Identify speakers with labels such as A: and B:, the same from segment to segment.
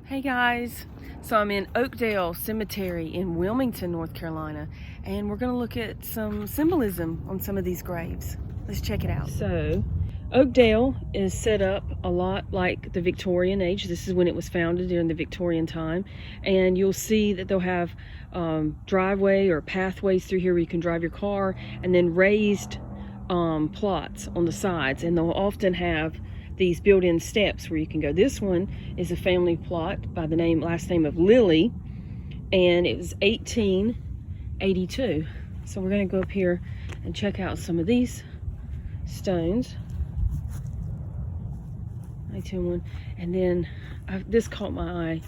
A: Hey guys, so I'm in Oakdale Cemetery in Wilmington, North Carolina, and we're going to look at some symbolism on some of these graves. Let's check it out. So, Oakdale is set up a lot like the Victorian age. This is when it was founded during the Victorian time, and you'll see that they'll have driveway or pathways through here where you can drive your car, and then raised plots on the sides, and they'll often have these built-in steps where you can go. This one is a family plot by the last name of Lilly, and it was 1882. So we're going to go up here and check out some of these stones. 1901. And then this caught my eye.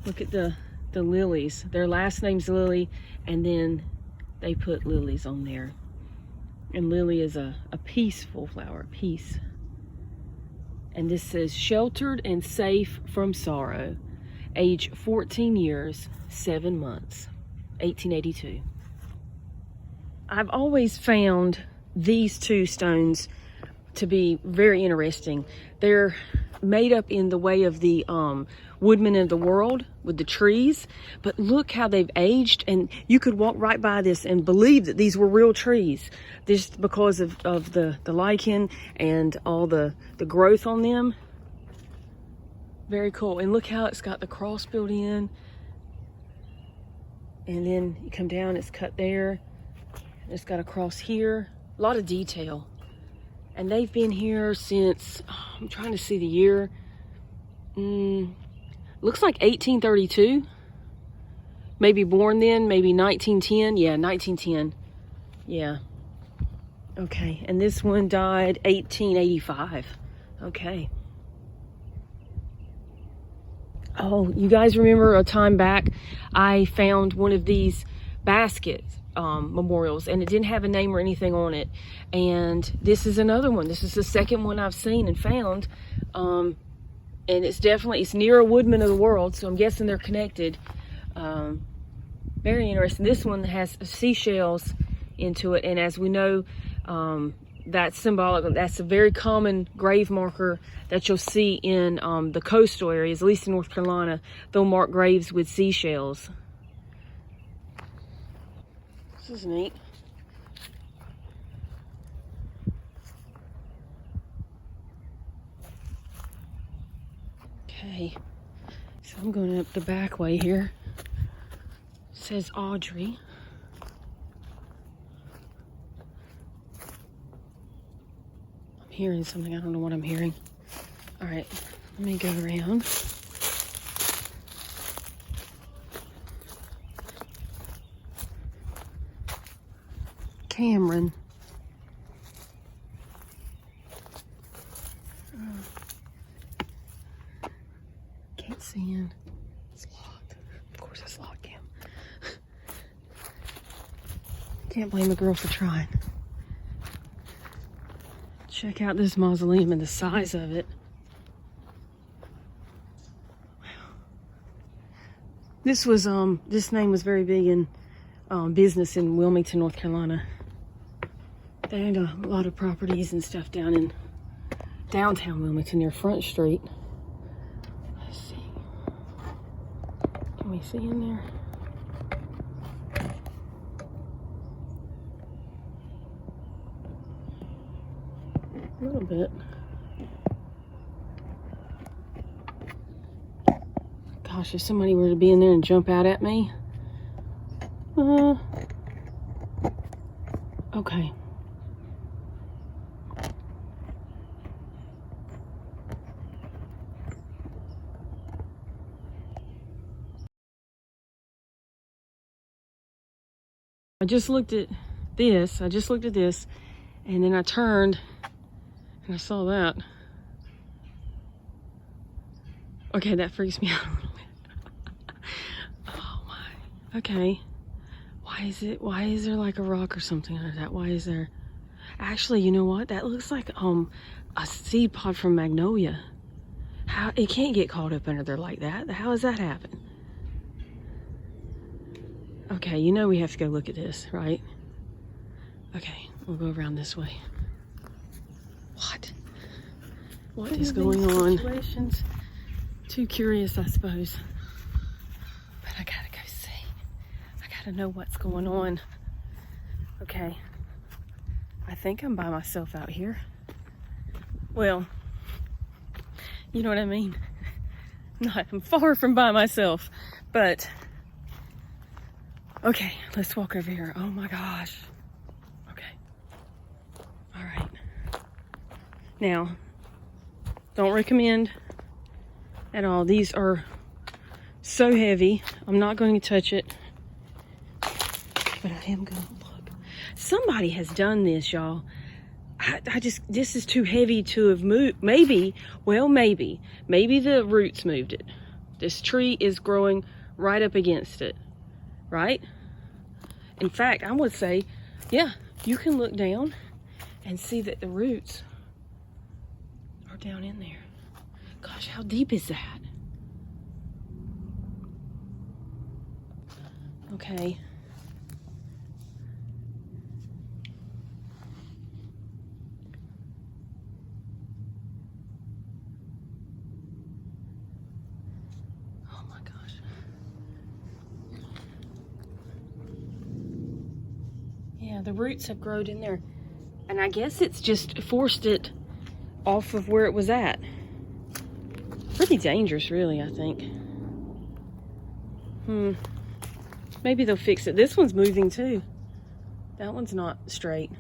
A: Look at the lilies. Their last name's Lilly, and then they put lilies on there. And lily is a peaceful flower, peace. And this says, sheltered and safe from sorrow, age 14 years, 7 months, 1882. I've always found these two stones to be very interesting. They're made up in the way of the woodmen of the world with the trees, but look how they've aged, and you could walk right by this and believe that these were real trees just because of the lichen and all the growth on them. Very cool. And look how it's got the cross built in, and then you come down, it's cut there, it's got a cross here, a lot of detail. And they've been here since, I'm trying to see the year, looks like 1832. Maybe born then, maybe 1910. Yeah, 1910. Yeah. Okay, and this one died 1885. Okay. Oh, you guys remember a time back, I found one of these baskets memorials, and it didn't have a name or anything on it, and this is another one. This is the second one I've seen and found, and it's near a woodman of the world, so I'm guessing they're connected. Very interesting. This one has seashells into it, and as we know, that's symbolic. That's a very common grave marker that you'll see in the coastal areas, at least in North Carolina. They'll mark graves with seashells. This is neat. Okay, so I'm going up the back way here. It says Audrey. I'm hearing something. I don't know what I'm hearing. All right, let me go around. Cameron. Can't see in. It's locked. Of course it's locked, Cam. Can't blame a girl for trying. Check out this mausoleum and the size of it. Wow. This name was very big in business in Wilmington, North Carolina. They owned a lot of properties and stuff down in downtown Wilmington near Front Street. Let's see. Can we see in there? A little bit. Gosh, if somebody were to be in there and jump out at me. Okay. I just looked at this, and then I turned and I saw that. Okay, that freaks me out a little bit. Oh my. Okay. Why is there like a rock or something under that? Why is there? Actually, you know what? That looks like a seed pod from magnolia. How it can't get caught up under there like that. How does that happen? Okay, you know we have to go look at this, right? Okay, we'll go around this way. What? What is going on? Situations Too curious, I suppose. But I gotta go see. I gotta know what's going on. Okay. I think I'm by myself out here. Well, you know what I mean? I'm far from by myself, but okay, let's walk over here. Oh my gosh. Okay. All right. Now, don't recommend at all. These are so heavy. I'm not going to touch it, but I am going to look. Somebody has done this, y'all. This is too heavy to have moved. Maybe the roots moved it. This tree is growing right up against it, right? In fact, I would say, yeah, you can look down and see that the roots are down in there. Gosh, how deep is that? Okay. Yeah, the roots have grown in there. And I guess it's just forced it off of where it was at. Pretty dangerous, really, I think. Maybe they'll fix it. This one's moving too. That one's not straight.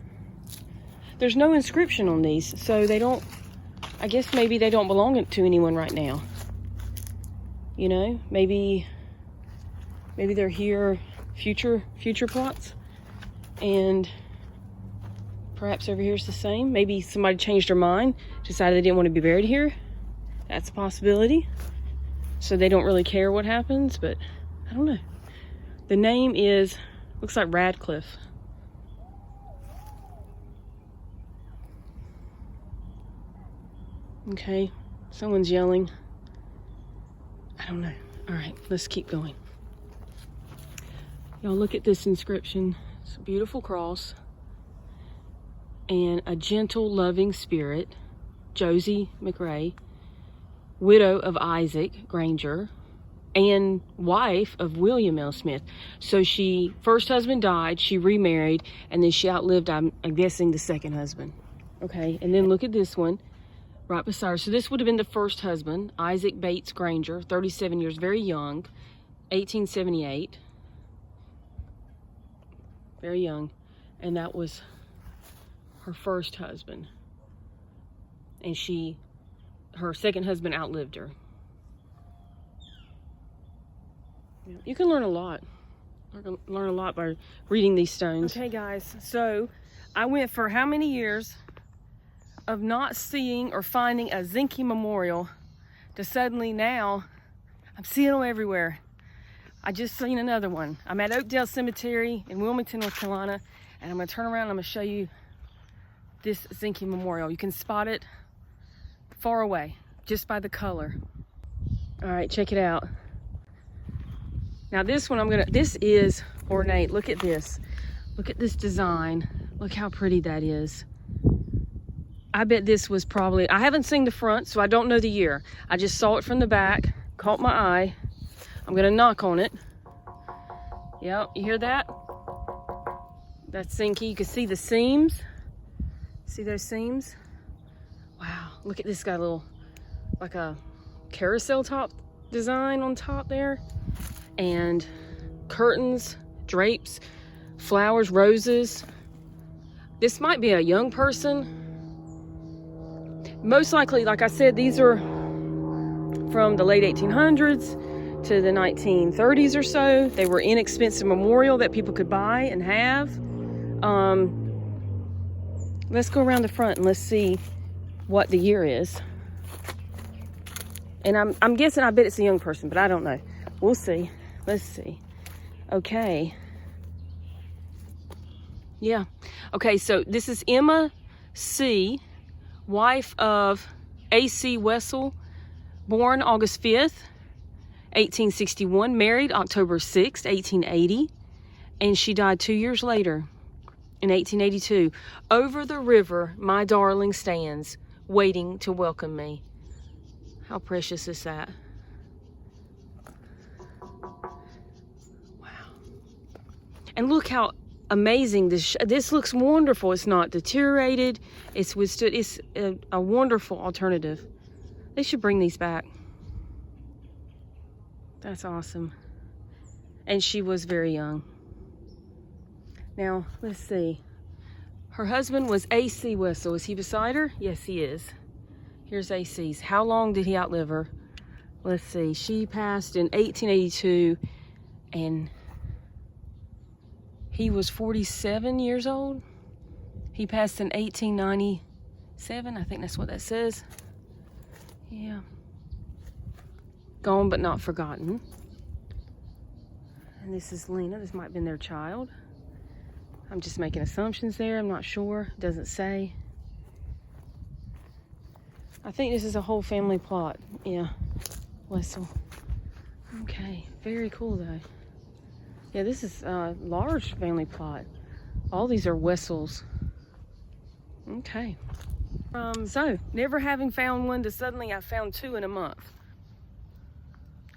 A: There's no inscription on these, so they don't, I guess maybe they don't belong to anyone right now. You know, maybe they're here future plots. And perhaps over here is the same. Maybe somebody changed their mind, decided they didn't want to be buried here. That's a possibility. So they don't really care what happens, but I don't know. The name is, looks like Radcliffe. Okay, someone's yelling. I don't know. All right, let's keep going. Y'all look at this inscription. It's a beautiful cross. And a gentle, loving spirit, Josie McRae, widow of Isaac Granger, and wife of William L. Smith. So first husband died, she remarried, and then she outlived, I'm guessing, the second husband. Okay, and then look at this one right beside her. So this would have been the first husband, Isaac Bates Granger, 37 years, very young, 1878. Very young. And that was her first husband. And her second husband outlived her. You can learn a lot. Learn a lot by reading these stones. Okay, guys, so I went for how many years of not seeing or finding a Zinke memorial to suddenly now I'm seeing them everywhere. I just seen another one. I'm at Oakdale Cemetery in Wilmington, North Carolina, and I'm gonna turn around and I'm gonna show you this Zinke memorial. You can spot it far away just by the color. All right, check it out. Now this one this is ornate. Look at this. Look at this design. Look how pretty that is. I bet this was probably, I haven't seen the front, so I don't know the year. I just saw it from the back, caught my eye. I'm gonna knock on it. Yep, you hear that? That's Zinke. You can see the seams. See those seams? Wow, look at this, got a little, like a carousel top design on top there. And curtains, drapes, flowers, roses. This might be a young person. Most likely, like I said, these are from the late 1800s to the 1930s or so. They were inexpensive memorial that people could buy and have. Let's go around the front and let's see what the year is. And I'm guessing, I bet it's a young person, but I don't know. We'll see. Let's see. Okay. Yeah. Okay, so this is Emma C., wife of A.C. Wessel, born August 5th, 1861, married October 6th, 1880, and she died 2 years later in 1882. Over the river, my darling stands, waiting to welcome me. How precious is that? And look how amazing this looks. Wonderful. It's not deteriorated. It's withstood. It's a wonderful alternative. They should bring these back. That's awesome. And she was very young. Now, let's see. Her husband was A.C. Wessel. Is he beside her? Yes, he is. Here's A.C.'s. How long did he outlive her? Let's see. She passed in 1882, and he was 47 years old. He passed in 1897. I think that's what that says. Yeah. Gone but not forgotten. And this is Lena. This might have been their child. I'm just making assumptions there. I'm not sure. It doesn't say. I think this is a whole family plot. Yeah. Wessel. Okay. Very cool though. Yeah, this is a large family plot. All these are Wessels. Okay. So, never having found one to suddenly I found two in a month.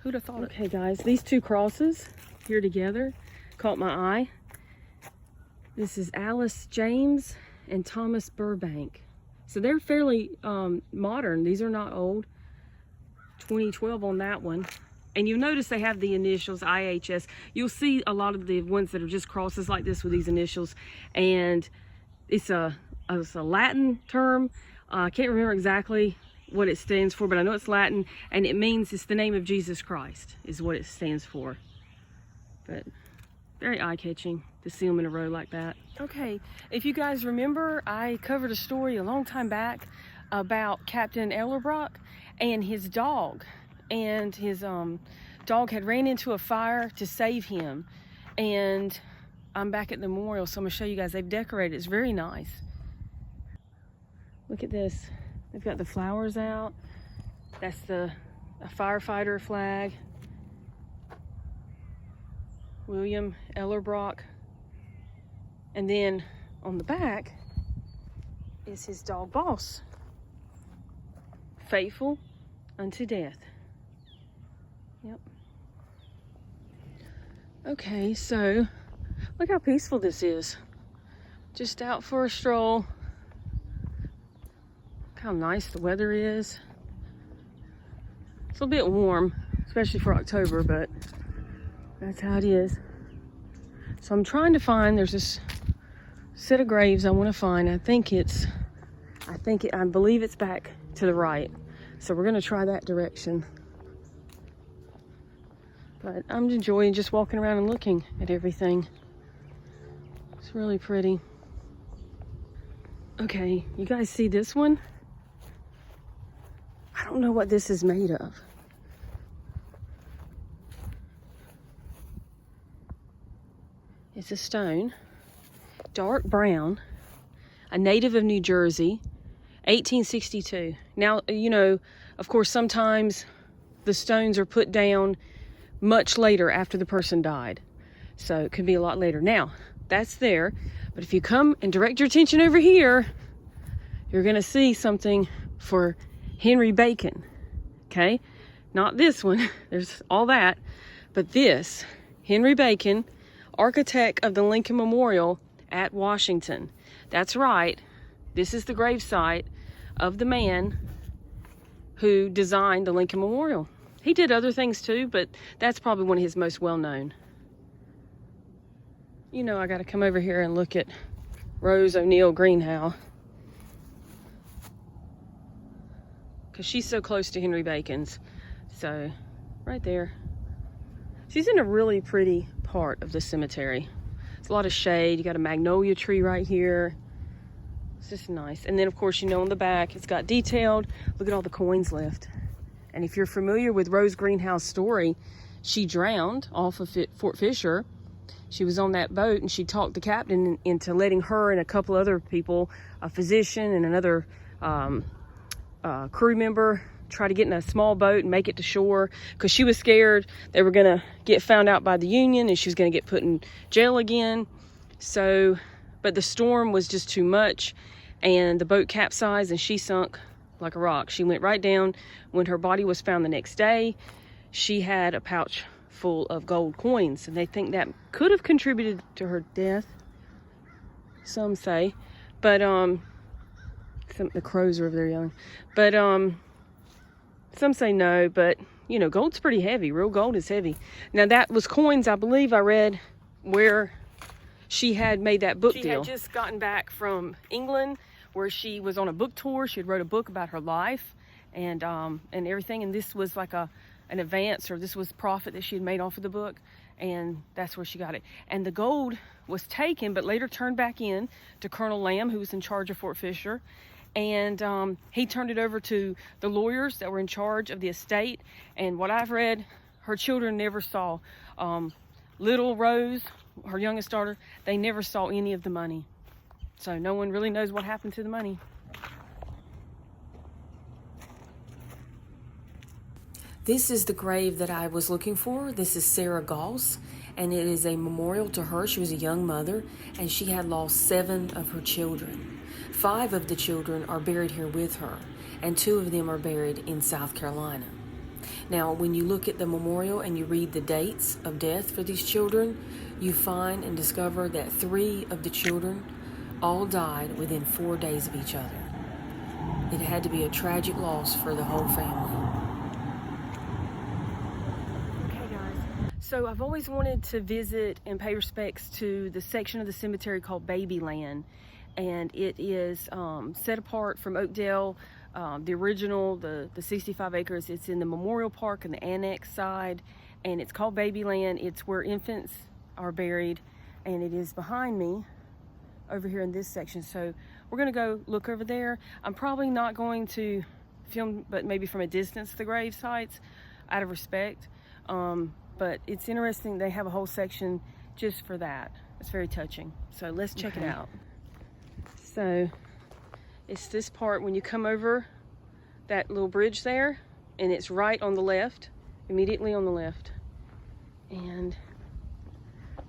A: Who'd have thought it? Okay guys, these two crosses here together caught my eye. This is Alice James and Thomas Burbank. So they're fairly modern. These are not old. 2012 on that one. And you'll notice they have the initials IHS. You'll see a lot of the ones that are just crosses like this with these initials. And it's a Latin term. I can't remember exactly what it stands for, but I know it's Latin. And it means it's the name of Jesus Christ is what it stands for. But very eye-catching to see them in a row like that. Okay, if you guys remember, I covered a story a long time back about Captain Ellerbrock and his dog. And his dog had ran into a fire to save him. And I'm back at the memorial, so I'm gonna show you guys. They've decorated. It's very nice. Look at this. They've got the flowers out. That's a firefighter flag. William Ellerbrock. And then on the back is his dog Boss. Faithful unto death. Yep. Okay, so look how peaceful this is. Just out for a stroll. Look how nice the weather is. It's a little bit warm, especially for October, but that's how it is. So I'm trying to find, there's this set of graves I want to find. I believe it's back to the right. So we're going to try that direction. But I'm enjoying just walking around and looking at everything. It's really pretty. Okay, you guys see this one? I don't know what this is made of. It's a stone, dark brown, a native of New Jersey, 1862. Now, you know, of course, sometimes the stones are put down much later after the person died. So it could be a lot later. Now, that's there. But if you come and direct your attention over here, you're going to see something for Henry Bacon. Okay? Not this one. There's all that. But this, Henry Bacon, architect of the Lincoln Memorial at Washington. That's right. This is the gravesite of the man who designed the Lincoln Memorial. He did other things too, but that's probably one of his most well-known. You know, I got to come over here and look at Rose O'Neal Greenhow, because she's so close to Henry Bacon's. So, right there. She's in a really pretty part of the cemetery. It's a lot of shade. You got a magnolia tree right here. It's just nice. And then, of course, you know, on the back, it's got detailed. Look at all the coins left. And if you're familiar with Rose Greenhow's story, she drowned off of Fort Fisher. She was on that boat, and she talked the captain into letting her and a couple other people, a physician and another crew member, try to get in a small boat and make it to shore, because she was scared they were going to get found out by the Union and she was going to get put in jail again. So, but the storm was just too much, and the boat capsized and she sunk like a rock. She went right down. When her body was found the next day, she had a pouch full of gold coins, and they think that could have contributed to her death, some say. But the crows are over there yelling. But some say no, but you know, gold's pretty heavy. Real gold is heavy. Now that was coins, I believe I read, where she had made that book deal. She had just gotten back from England, where she was on a book tour. She had wrote a book about her life and everything, and this was like an advance, or this was profit that she had made off of the book, and that's where she got it. And the gold was taken, but later turned back in to Colonel Lamb, who was in charge of Fort Fisher, and he turned it over to the lawyers that were in charge of the estate. And what I've read, her children never saw, little Rose, her youngest daughter, they never saw any of the money. So no one really knows what happened to the money. This is the grave that I was looking for. This is Sarah Goss, and it is a memorial to her. She was a young mother, and she had lost 7 of her children. 5 of the children are buried here with her, and 2 of them are buried in South Carolina. Now, when you look at the memorial and you read the dates of death for these children, you find and discover that 3 of the children all died within 4 days of each other. It had to be a tragic loss for the whole family. Okay, guys. So I've always wanted to visit and pay respects to the section of the cemetery called Babyland. And it is set apart from Oakdale. The original, the 65 acres, it's in the Memorial Park and the annex side, and it's called Babyland. It's where infants are buried, and it is behind me over here in this section. So we're gonna go look over there. I'm probably not going to film, but maybe from a distance, the grave sites, out of respect. But it's interesting, they have a whole section just for that. It's very touching. So let's check it out. So it's this part when you come over that little bridge there, and it's right on the left, immediately on the left. And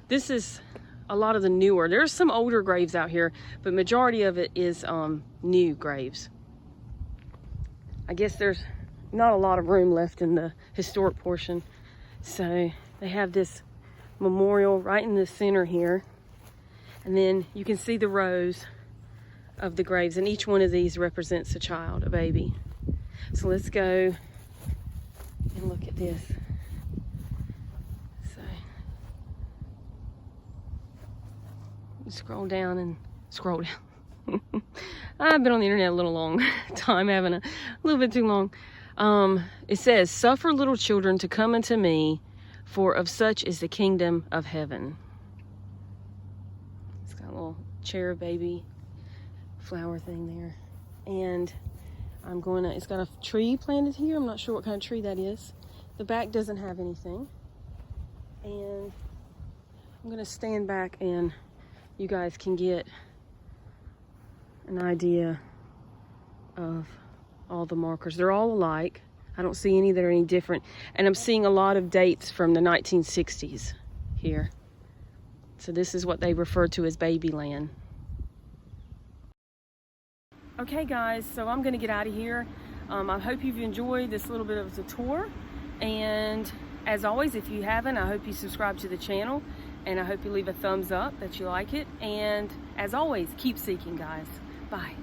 A: this is a lot of the newer. There's some older graves out here, but majority of it is new graves. I guess there's not a lot of room left in the historic portion. So they have this memorial right in the center here. And then you can see the rows of the graves, and each one of these represents a child, a baby. So let's go and look at this. So scroll down and scroll down. I've been on the internet a little long time, having a little bit too long. It says, "Suffer little children to come unto me, for of such is the kingdom of heaven." It's got a little cherub baby flower thing there, and it's got a tree planted here. I'm not sure what kind of tree that is. The back doesn't have anything, and I'm gonna stand back and you guys can get an idea of all the markers. They're all alike. I don't see any that are any different, and I'm seeing a lot of dates from the 1960s here. So this is what they refer to as Babyland. Okay guys, so I'm gonna get out of here. I hope you've enjoyed this little bit of the tour, and as always, if you haven't, I hope you subscribe to the channel, and I hope you leave a thumbs up that you like it, and as always, keep seeking, guys. Bye.